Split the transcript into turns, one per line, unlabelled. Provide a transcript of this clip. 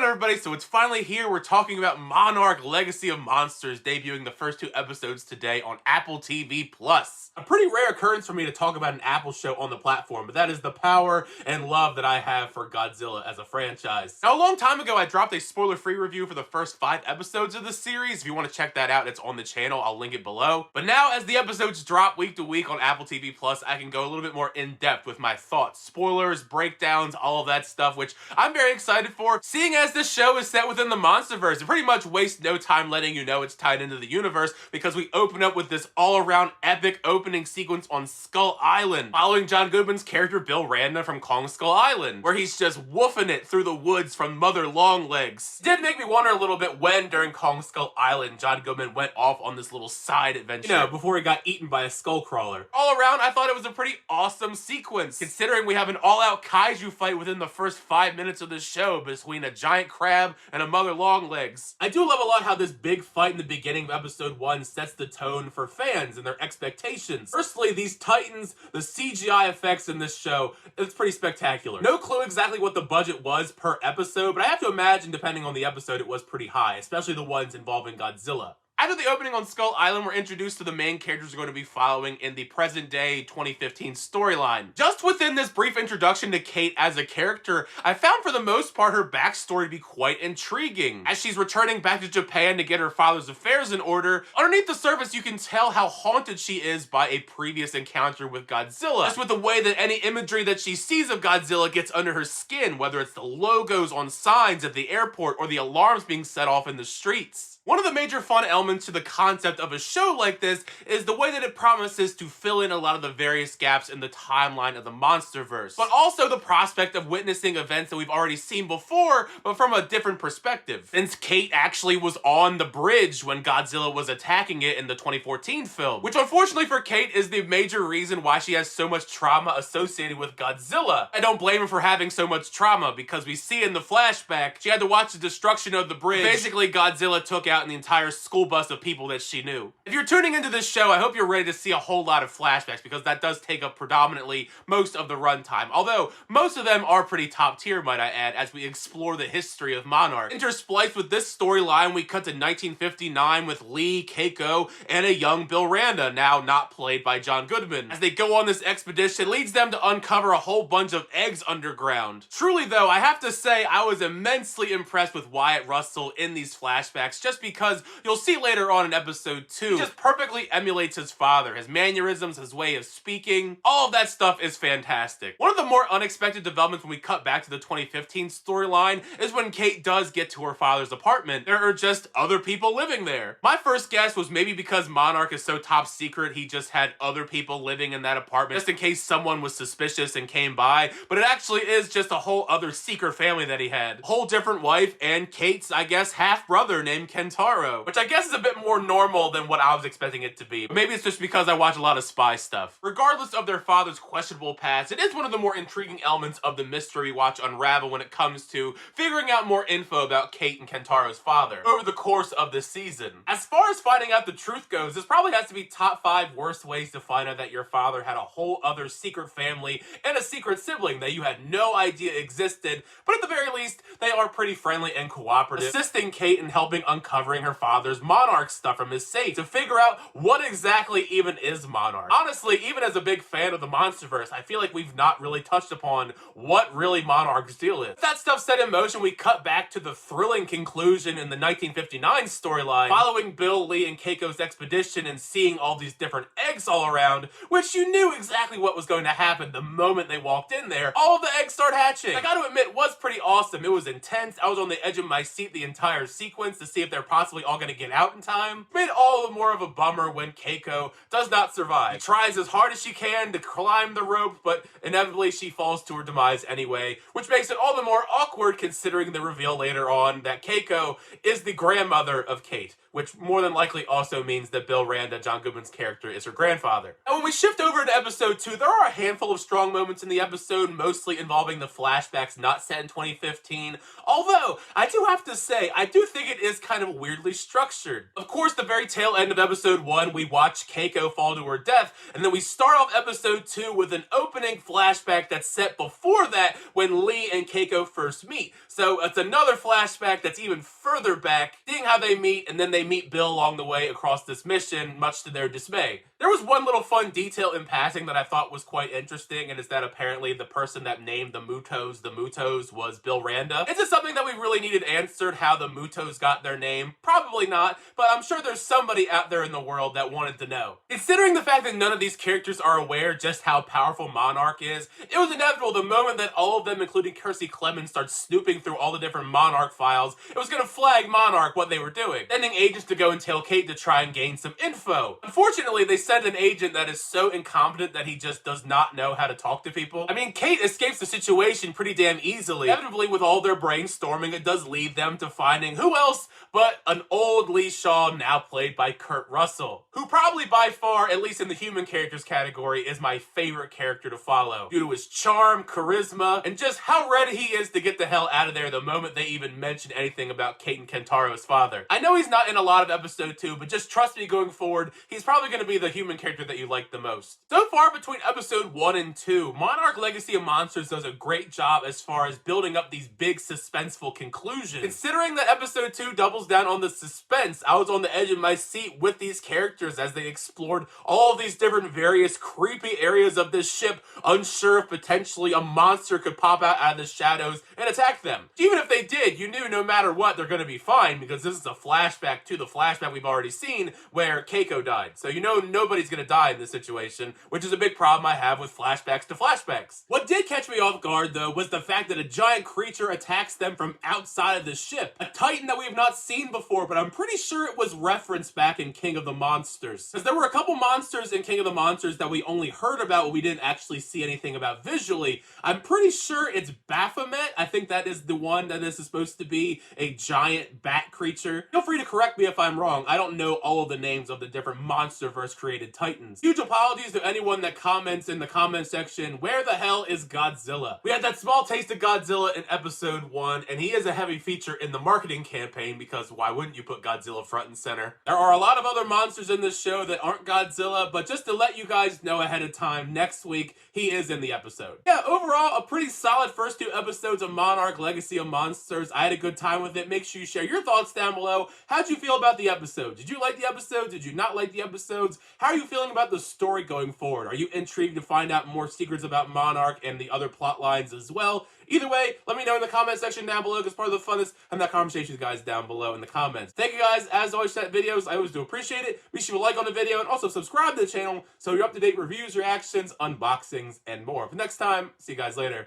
everybody? So it's finally here. We're talking about Monarch Legacy of Monsters, debuting the first 2 episodes today on Apple TV+. A pretty rare occurrence for me to talk about an Apple show on the platform, but that is the power and love that I have for Godzilla as a franchise. Now, a long time ago, I dropped a spoiler-free review for the first 5 episodes of the series. If you want to check that out, it's on the channel. I'll link it below. But now, as the episodes drop week to week on Apple TV+, I can go a little bit more in-depth with my thoughts, spoilers, breakdowns, all of that stuff, which I'm very excited for. Seeing as this show is set within the MonsterVerse, it pretty much wastes no time letting you know it's tied into the universe, because we open up with this all-around epic opening sequence on Skull Island, following John Goodman's character Bill Randa from Kong Skull Island, where he's just woofing it through the woods from Mother Longlegs. It did make me wonder a little bit when, during Kong Skull Island, John Goodman went off on this little side adventure, you know, before he got eaten by a skull crawler. All around, I thought it was a pretty awesome sequence, considering we have an all-out kaiju fight within the first 5 minutes of the show between a giant crab and a Mother Longlegs. I do love a lot how this big fight in the beginning of episode 1 sets the tone for fans and their expectations. Firstly, these titans, the CGI effects in this show, it's pretty spectacular. No clue exactly what the budget was per episode, but I have to imagine, depending on the episode, it was pretty high, especially the ones involving Godzilla. After the opening on Skull Island, we're introduced to the main characters we're going to be following in the present-day 2015 storyline. Just within this brief introduction to Kate as a character, I found for the most part her backstory to be quite intriguing. As she's returning back to Japan to get her father's affairs in order, underneath the surface you can tell how haunted she is by a previous encounter with Godzilla. Just with the way that any imagery that she sees of Godzilla gets under her skin, whether it's the logos on signs at the airport or the alarms being set off in the streets. One of the major fun elements to the concept of a show like this is the way that it promises to fill in a lot of the various gaps in the timeline of the MonsterVerse, but also the prospect of witnessing events that we've already seen before, but from a different perspective. Since Kate actually was on the bridge when Godzilla was attacking it in the 2014 film, which unfortunately for Kate is the major reason why she has so much trauma associated with Godzilla. I don't blame her for having so much trauma, because we see in the flashback she had to watch the destruction of the bridge. Basically, Godzilla took out in the entire school bus of people that she knew. If you're tuning into this show, I hope you're ready to see a whole lot of flashbacks, because that does take up predominantly most of the runtime, although most of them are pretty top tier, might I add, as we explore the history of Monarch. Interspliced with this storyline, we cut to 1959 with Lee, Keiko, and a young Bill Randa, now not played by John Goodman. As they go on this expedition, leads them to uncover a whole bunch of eggs underground. Truly though, I have to say I was immensely impressed with Wyatt Russell in these flashbacks, just because you'll see later on in episode 2, he just perfectly emulates his father. His mannerisms, his way of speaking, all of that stuff is fantastic. One of the more unexpected developments when we cut back to the 2015 storyline is when Kate does get to her father's apartment. There are just other people living there. My first guess was maybe because Monarch is so top secret, he just had other people living in that apartment just in case someone was suspicious and came by, but it actually is just a whole other secret family that he had. A whole different wife and Kate's, I guess, half-brother named Kentaro, which I guess is a bit more normal than what I was expecting it to be. But maybe it's just because I watch a lot of spy stuff. Regardless of their father's questionable past, it is one of the more intriguing elements of the mystery we watch unravel when it comes to figuring out more info about Kate and Kentaro's father over the course of the season. As far as finding out the truth goes, this probably has to be top 5 worst ways to find out that your father had a whole other secret family and a secret sibling that you had no idea existed, but at the very least, they are pretty friendly and cooperative, assisting Kate in helping uncovering her father's Monarch stuff from his safe to figure out what exactly even is Monarch. Honestly, even as a big fan of the MonsterVerse, I feel like we've not really touched upon what really Monarch's deal is. With that stuff set in motion, we cut back to the thrilling conclusion in the 1959 storyline, following Bill, Lee, and Keiko's expedition and seeing all these different eggs all around, which you knew exactly what was going to happen the moment they walked in there. All of the eggs start hatching. I gotta admit, it was pretty awesome. It was intense. I was on the edge of my seat the entire sequence to see if they're possibly all gonna get out in time. Made all the more of a bummer when Keiko does not survive. She tries as hard as she can to climb the rope, but inevitably she falls to her demise anyway, which makes it all the more awkward considering the reveal later on that Keiko is the grandmother of Kate, which more than likely also means that Bill Randa, John Goodman's character, is her grandfather. And when we shift over to episode 2, there are a handful of strong moments in the episode, mostly involving the flashbacks not set in 2015, although I do have to say, I do think it is kind of weirdly structured. Of course, the very tail end of episode 1, we watch Keiko fall to her death, and then we start off episode 2 with an opening flashback that's set before that when Lee and Keiko first meet. So it's another flashback that's even further back, seeing how they meet, and then they meet Bill along the way across this mission, much to their dismay. There was one little fun detail in passing that I thought was quite interesting, and is that apparently the person that named the Mutos was Bill Randa. Is it something that we really needed answered, how the Mutos got their name? Probably not, but I'm sure there's somebody out there in the world that wanted to know. Considering the fact that none of these characters are aware just how powerful Monarch is, it was inevitable the moment that all of them, including Kiersey Clemens, start snooping through all the different Monarch files, it was going to flag Monarch what they were doing, sending agents to go and tell Kate to try and gain some info. Unfortunately, they sent an agent that is so incompetent that he just does not know how to talk to people. I mean, Kate escapes the situation pretty damn easily. Inevitably, with all their brainstorming, it does lead them to finding who else but an old Lee Shaw, now played by Kurt Russell, who probably by far, at least in the human characters category, is my favorite character to follow, due to his charm, charisma, and just how ready he is to get the hell out of there the moment they even mention anything about Kate and Kentaro's father. I know he's not in a lot of episode 2, but just trust me going forward, he's probably going to be the human character that you like the most. So far between episode 1 and 2, Monarch Legacy of Monsters does a great job as far as building up these big suspenseful conclusions. Considering that episode 2 doubles down on the suspense, I was on the edge of my seat with these characters as they explored all of these different various creepy areas of this ship, unsure if potentially a monster could pop out of the shadows and attack them. Even if they did, you knew no matter what they're going to be fine, because this is a flashback to the flashback we've already seen where Keiko died. So you know nobody's going to die in this situation, which is a big problem I have with flashbacks to flashbacks. What did catch me off guard, though, was the fact that a giant creature attacks them from outside of the ship. A titan that we have not seen before, but I'm pretty sure it was referenced back in King of the Monsters. Because there were a couple monsters in King of the Monsters that we only heard about, but we didn't actually see anything about visually. I'm pretty sure it's Baphomet. I think that is the one that is supposed to be a giant bat creature. Feel free to correct me if I'm wrong. I don't know all of the names of the different MonsterVerse created titans. Huge apologies to anyone that comments in the comment section, where the hell is Godzilla? We had that small taste of Godzilla in episode 1, and he is a heavy feature in the marketing campaign, because why wouldn't you put Godzilla front and center? There are a lot of other monsters in this show that aren't Godzilla, but just to let you guys know ahead of time, next week he is in the episode. Yeah, overall, a pretty solid first 2 episodes of Monarch Legacy of Monsters. I had a good time with it. Make sure you share your thoughts down below. How'd you feel about the episode? Did you like the episode? Did you not like the episodes? How are you feeling about the story going forward? Are you intrigued to find out more secrets about Monarch and the other plot lines as well? Either way, let me know in the comment section down below, because part of the fun is having that conversation with you guys down below in the comments. Thank you guys, as always, for that videos. I always do appreciate it. Be sure to like on the video and also subscribe to the channel so you're up to date reviews, reactions, unboxings, and more. But next time, see you guys later.